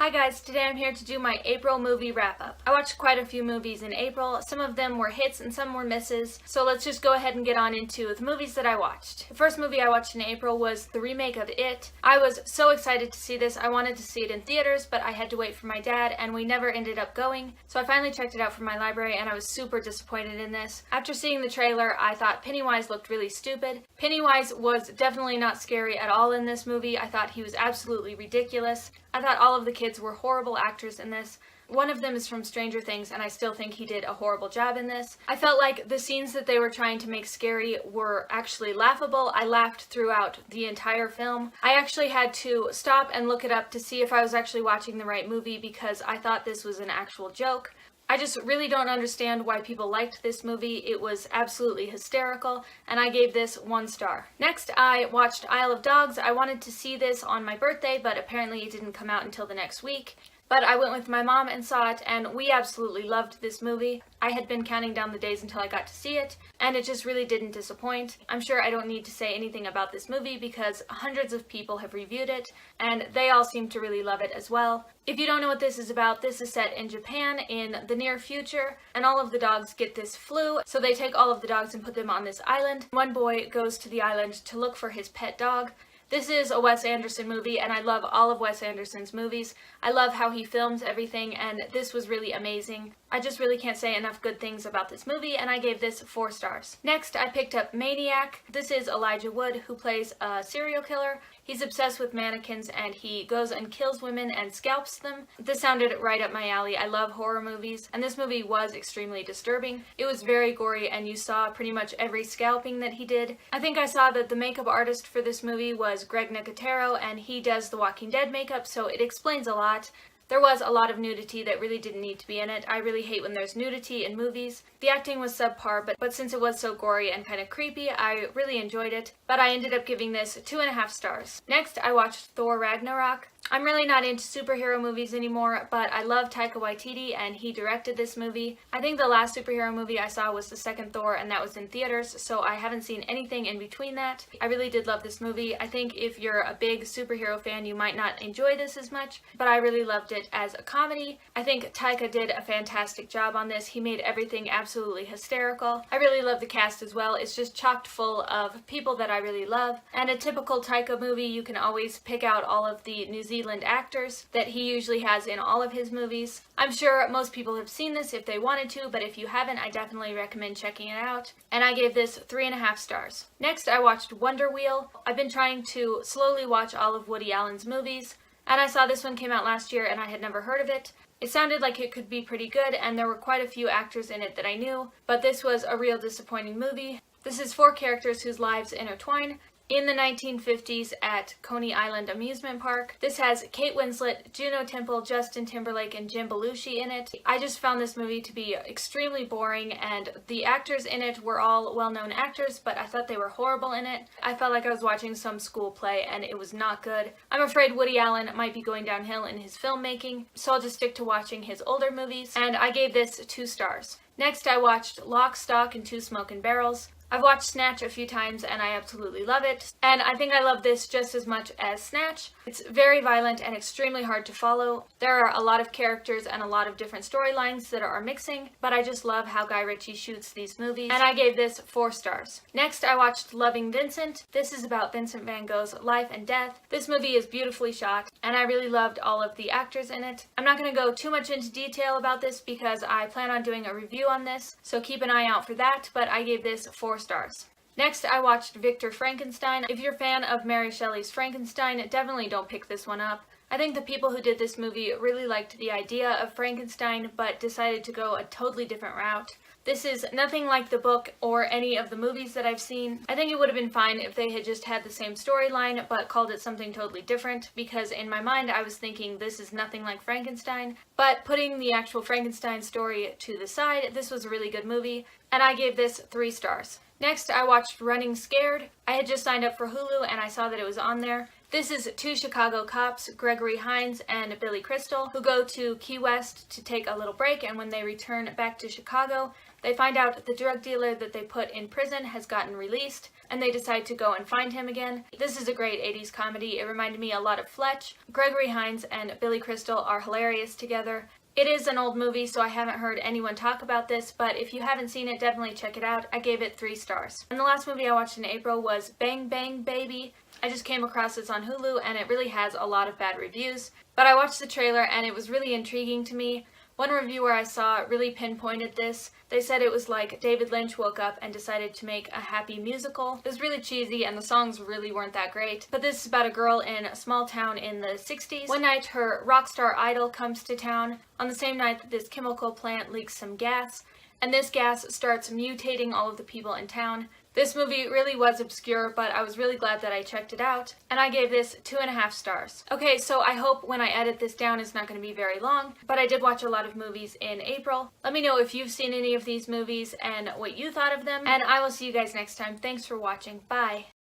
Hi guys, today I'm here to do my April movie wrap-up. I watched quite a few movies in April. Some of them were hits and some were misses, so let's just go ahead and get on into the movies that I watched. The first movie I watched in April was the remake of It. I was so excited to see this. I wanted to see it in theaters, but I had to wait for my dad and we never ended up going, so I finally checked it out from my library and I was super disappointed in this. After seeing the trailer, I thought Pennywise looked really stupid. Pennywise was definitely not scary at all in this movie. I thought he was absolutely ridiculous. I thought all of the kids were horrible actors in this. One of them is from Stranger Things, and I still think he did a horrible job in this. I felt like the scenes that they were trying to make scary were actually laughable. I laughed throughout the entire film. I actually had to stop and look it up to see if I was actually watching the right movie because I thought this was an actual joke. I just really don't understand why people liked this movie. It was absolutely hysterical, and I gave this 1 star. Next, I watched Isle of Dogs. I wanted to see this on my birthday, but apparently it didn't come out until the next week. But I went with my mom and saw it, and we absolutely loved this movie. I had been counting down the days until I got to see it, and it just really didn't disappoint. I'm sure I don't need to say anything about this movie because hundreds of people have reviewed it, and they all seem to really love it as well. If you don't know what this is about, this is set in Japan in the near future, and all of the dogs get this flu, so they take all of the dogs and put them on this island. One boy goes to the island to look for his pet dog. This is a Wes Anderson movie, and I love all of Wes Anderson's movies. I love how he films everything, and this was really amazing. I just really can't say enough good things about this movie, and I gave this 4 stars. Next, I picked up Maniac. This is Elijah Wood, who plays a serial killer. He's obsessed with mannequins, and he goes and kills women and scalps them. This sounded right up my alley. I love horror movies, and this movie was extremely disturbing. It was very gory, and you saw pretty much every scalping that he did. I think I saw that the makeup artist for this movie was Greg Nicotero, and he does the Walking Dead makeup, so it explains a lot. There was a lot of nudity that really didn't need to be in it. I really hate when there's nudity in movies. The acting was subpar, but since it was so gory and kind of creepy, I really enjoyed it. But I ended up giving this 2.5 stars. Next, I watched Thor Ragnarok. I'm really not into superhero movies anymore, but I love Taika Waititi, and he directed this movie. I think the last superhero movie I saw was the second Thor, and that was in theaters, so I haven't seen anything in between that. I really did love this movie. I think if you're a big superhero fan, you might not enjoy this as much, but I really loved it as a comedy. I think Taika did a fantastic job on this. He made everything absolutely hysterical. I really love the cast as well. It's just chocked full of people that I really love, and a typical Taika movie, you can always pick out all of the New Zealand actors that he usually has in all of his movies. I'm sure most people have seen this if they wanted to, but if you haven't, I definitely recommend checking it out. And I gave this 3.5 stars. Next, I watched Wonder Wheel. I've been trying to slowly watch all of Woody Allen's movies, and I saw this one came out last year and I had never heard of it. It sounded like it could be pretty good, and there were quite a few actors in it that I knew, but this was a real disappointing movie. This is 4 characters whose lives intertwine in the 1950s at Coney Island Amusement Park. This has Kate Winslet, Juno Temple, Justin Timberlake, and Jim Belushi in it. I just found this movie to be extremely boring, and the actors in it were all well-known actors, but I thought they were horrible in it. I felt like I was watching some school play, and it was not good. I'm afraid Woody Allen might be going downhill in his filmmaking, so I'll just stick to watching his older movies, and I gave this 2 stars. Next, I watched Lock, Stock, and Two Smoking Barrels. I've watched Snatch a few times and I absolutely love it, and I think I love this just as much as Snatch. It's very violent and extremely hard to follow. There are a lot of characters and a lot of different storylines that are mixing, but I just love how Guy Ritchie shoots these movies, and I gave this 4 stars. Next, I watched Loving Vincent. This is about Vincent van Gogh's life and death. This movie is beautifully shot, and I really loved all of the actors in it. I'm not going to go too much into detail about this because I plan on doing a review on this, so keep an eye out for that, but I gave this 4 stars. Next, I watched Victor Frankenstein. If you're a fan of Mary Shelley's Frankenstein, definitely don't pick this one up. I think the people who did this movie really liked the idea of Frankenstein, but decided to go a totally different route. This is nothing like the book or any of the movies that I've seen. I think it would have been fine if they had just had the same storyline, but called it something totally different, because in my mind I was thinking this is nothing like Frankenstein. But putting the actual Frankenstein story to the side, this was a really good movie, and I gave this 3 stars. Next, I watched Running Scared. I had just signed up for Hulu and I saw that it was on there. This is 2 Chicago cops, Gregory Hines and Billy Crystal, who go to Key West to take a little break, and when they return back to Chicago, they find out the drug dealer that they put in prison has gotten released, and they decide to go and find him again. This is a great 80s comedy. It reminded me a lot of Fletch. Gregory Hines and Billy Crystal are hilarious together. It is an old movie, so I haven't heard anyone talk about this, but if you haven't seen it, definitely check it out. I gave it 3 stars. And the last movie I watched in April was Bang Bang Baby. I just came across this on Hulu, and it really has a lot of bad reviews. But I watched the trailer, and it was really intriguing to me. One reviewer I saw really pinpointed this. They said it was like David Lynch woke up and decided to make a happy musical. It was really cheesy and the songs really weren't that great. But this is about a girl in a small town in the 60s. One night her rock star idol comes to town. On the same night that this chemical plant leaks some gas, and this gas starts mutating all of the people in town. This movie really was obscure, but I was really glad that I checked it out, and I gave this 2.5 stars. Okay, so I hope when I edit this down it's not going to be very long, but I did watch a lot of movies in April. Let me know if you've seen any of these movies and what you thought of them, and I will see you guys next time. Thanks for watching. Bye!